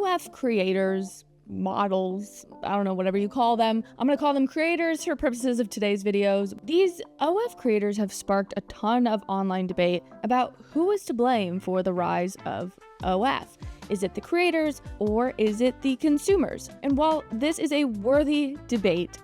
OF creators, models, I don't know, whatever you call them. I'm gonna call them creators for purposes of today's videos. These OF creators have sparked a ton of online debate about who is to blame for the rise of OF. Is it the creators or is it the consumers? And while this is a worthy debate,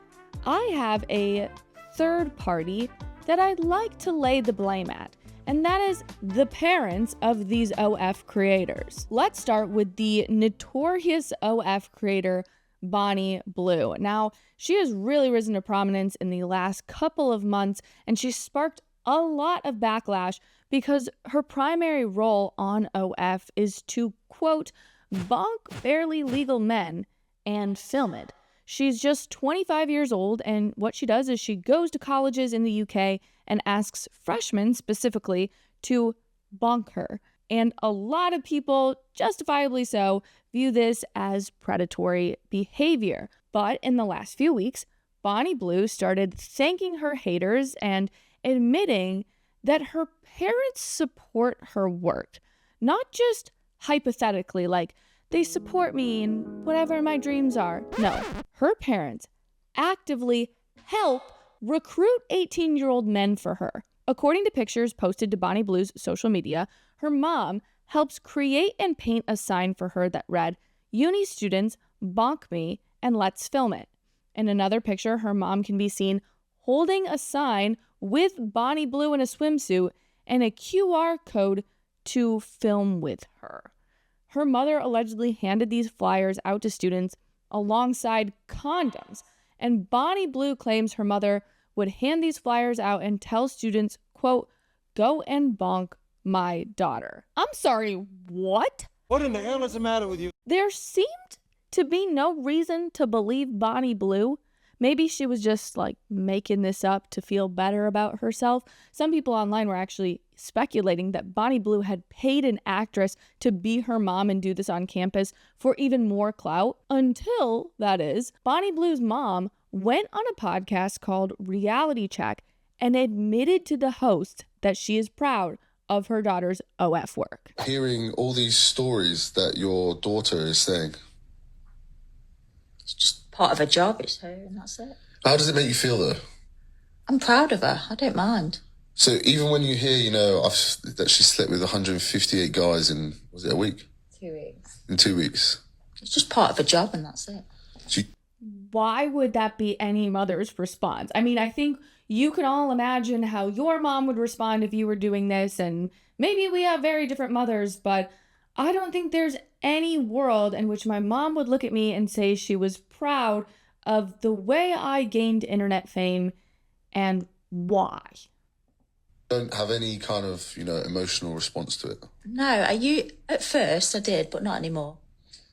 I have a third party that I'd like to lay the blame at, and that is the parents of these OF creators. Let's start with the notorious OF creator, Bonnie Blue. Now, she has really risen to prominence in the last couple of months, and she's sparked a lot of backlash because her primary role on OF is to, quote, bonk barely legal men and film it. She's just 25 years old, and what she does is she goes to colleges in the UK and asks freshmen specifically to bonk her. And a lot of people, justifiably so, view this as predatory behavior. But in the last few weeks, Bonnie Blue started thanking her haters and admitting that her parents support her work. Not just hypothetically, like, they support me in whatever my dreams are. No, her parents actively help recruit 18-year-old men for her. According to pictures posted to Bonnie Blue's social media, her mom helps create and paint a sign for her that read, "Uni students, bonk me and let's film it." In another picture, her mom can be seen holding a sign with Bonnie Blue in a swimsuit and a QR code to film with her. Her mother allegedly handed these flyers out to students alongside condoms, and Bonnie Blue claims her mother would hand these flyers out and tell students, quote, "Go and bonk my daughter." I'm sorry, what? What in the hell is the matter with you? There seemed to be no reason to believe Bonnie Blue. Maybe she was just like making this up to feel better about herself. Some people online were actually speculating that Bonnie Blue had paid an actress to be her mom and do this on campus for even more clout, until, that is, Bonnie Blue's mom went on a podcast called Reality Check and admitted to the host that she is proud of her daughter's OF work. Hearing all these stories that your daughter is saying. It's just part of her job, it's her, and that's it. How does it make you feel, though? I'm proud of her. I don't mind. So even when you hear, that she slept with 158 guys in, was it a week? 2 weeks. In 2 weeks. It's just part of her job, and that's it. Why would that be any mother's response? I mean, I think you can all imagine how your mom would respond if you were doing this, and maybe we have very different mothers, but I don't think there's any world in which my mom would look at me and say she was proud of the way I gained internet fame and why. Don't have any kind of, emotional response to it. No, at first I did, but not anymore.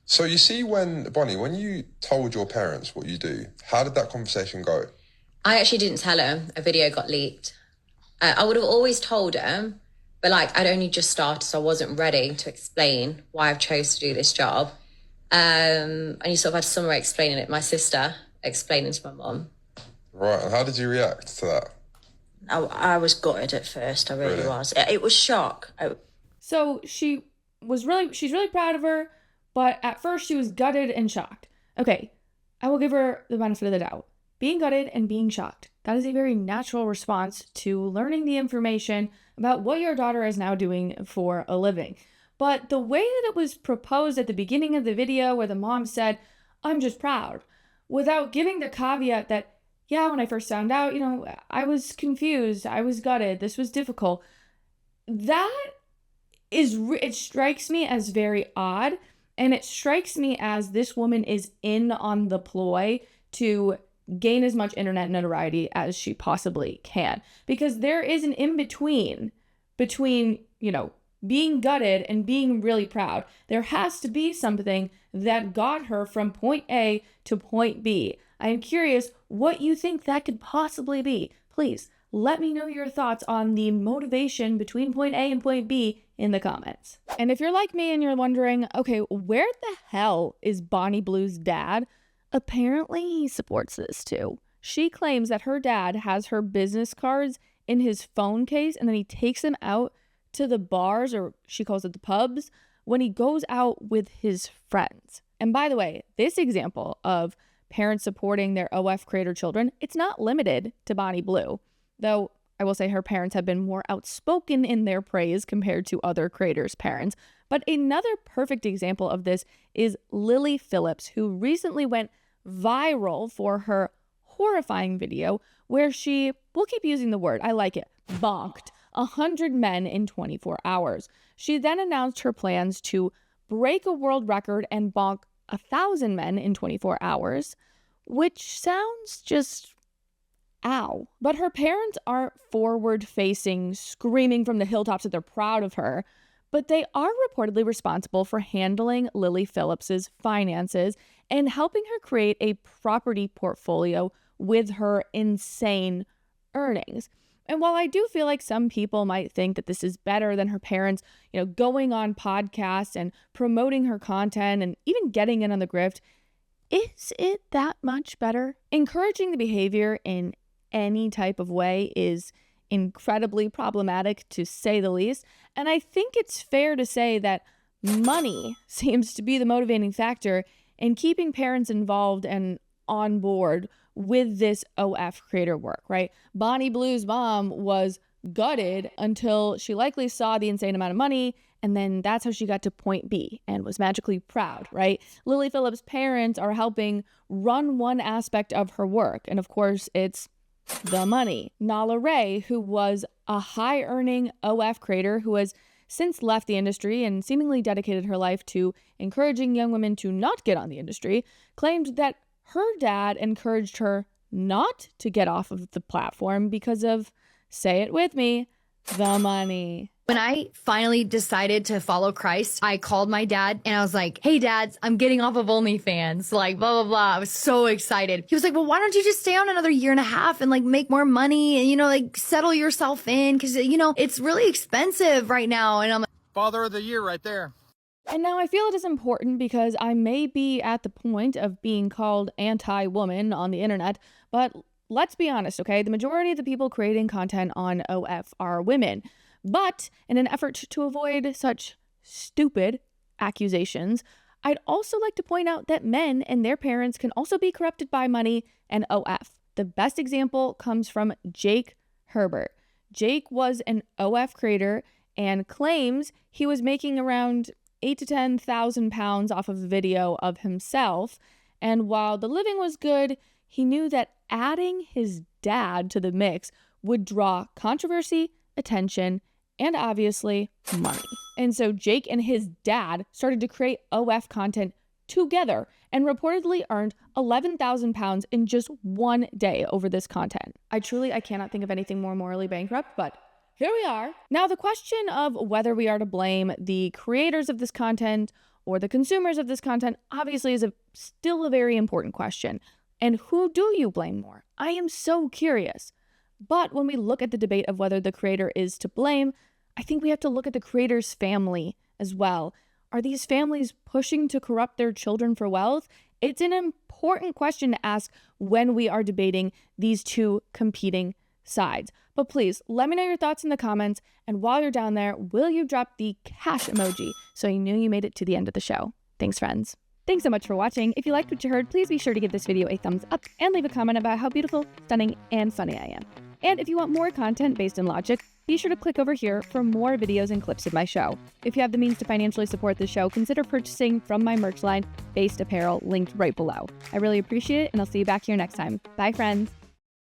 So you see, Bonnie, when you told your parents what you do, how did that conversation go? I actually didn't tell her. A video got leaked. I would have always told her, but I'd only just started, so I wasn't ready to explain why I've chose to do this job. And you sort of had someone explaining it, my sister explaining to my mum. Right, and how did you react to that? I was gutted at first, I really was. It was shock. So she's really proud of her, but at first she was gutted and shocked. Okay, I will give her the benefit of the doubt. Being gutted and being shocked, that is a very natural response to learning the information about what your daughter is now doing for a living. But the way that it was proposed at the beginning of the video, where the mom said, "I'm just proud," without giving the caveat that, yeah, when I first found out, I was confused, I was gutted, this was difficult. It strikes me as very odd, and it strikes me as this woman is in on the ploy to gain as much internet notoriety as she possibly can. Because there is an in-between between, being gutted and being really proud. There has to be something that got her from point A to point B. I am curious what you think that could possibly be. Please let me know your thoughts on the motivation between point A and point B in the comments. And if you're like me and you're wondering, okay, where the hell is Bonnie Blue's dad? Apparently he supports this too. She claims that her dad has her business cards in his phone case and then he takes them out to the bars, or she calls it the pubs, when he goes out with his friends. And by the way, this example of parents supporting their OF creator children, it's not limited to Bonnie Blue, though I will say her parents have been more outspoken in their praise compared to other creators' parents. But another perfect example of this is Lily Phillips, who recently went viral for her horrifying video where she, we'll keep using the word, I like it, bonked 100 men in 24 hours. She then announced her plans to break a world record and bonk 1,000 men in 24 hours, which sounds just ow. But her parents aren't forward-facing, screaming from the hilltops that they're proud of her, but they are reportedly responsible for handling Lily Phillips's finances and helping her create a property portfolio with her insane earnings. And while I do feel like some people might think that this is better than her parents, going on podcasts and promoting her content and even getting in on the grift, is it that much better? Encouraging the behavior in any type of way is incredibly problematic, to say the least. And I think it's fair to say that money seems to be the motivating factor in keeping parents involved and on board with this OF creator work, right? Bonnie Blue's mom was gutted until she likely saw the insane amount of money, and then that's how she got to point B and was magically proud, right? Lily Phillips' parents are helping run one aspect of her work, and of course, it's the money. Nala Ray, who was a high-earning OF creator who has since left the industry and seemingly dedicated her life to encouraging young women to not get on the industry, claimed that her dad encouraged her not to get off of the platform because of, say it with me, the money. When I finally decided to follow Christ, I called my dad and I was like, hey, Dad, I'm getting off of OnlyFans, like blah, blah, blah. I was so excited. He was like, well, why don't you just stay on another year and a half and like make more money and, settle yourself in? Because, it's really expensive right now. And I'm like, Father of the Year right there. And now I feel it is important because I may be at the point of being called anti-woman on the internet, but let's be honest, okay? The majority of the people creating content on OF are women. But in an effort to avoid such stupid accusations, I'd also like to point out that men and their parents can also be corrupted by money and OF. The best example comes from Jake Herbert. Jake was an OF creator and claims he was making around 8,000 to 10,000 pounds off of a video of himself. And while the living was good, he knew that adding his dad to the mix would draw controversy, attention, and obviously money. And so Jake and his dad started to create OF content together and reportedly earned 11,000 pounds in just one day over this content. I cannot think of anything more morally bankrupt, but here we are. Now, the question of whether we are to blame the creators of this content or the consumers of this content obviously is still a very important question. And who do you blame more? I am so curious. But when we look at the debate of whether the creator is to blame, I think we have to look at the creator's family as well. Are these families pushing to corrupt their children for wealth? It's an important question to ask when we are debating these two competing sides. But please, let me know your thoughts in the comments. And while you're down there, will you drop the cash emoji so you knew you made it to the end of the show? Thanks, friends. Thanks so much for watching. If you liked what you heard, please be sure to give this video a thumbs up and leave a comment about how beautiful, stunning, and funny I am. And if you want more content based in logic, be sure to click over here for more videos and clips of my show. If you have the means to financially support the show, consider purchasing from my merch line, Based Apparel, linked right below. I really appreciate it, and I'll see you back here next time. Bye, friends.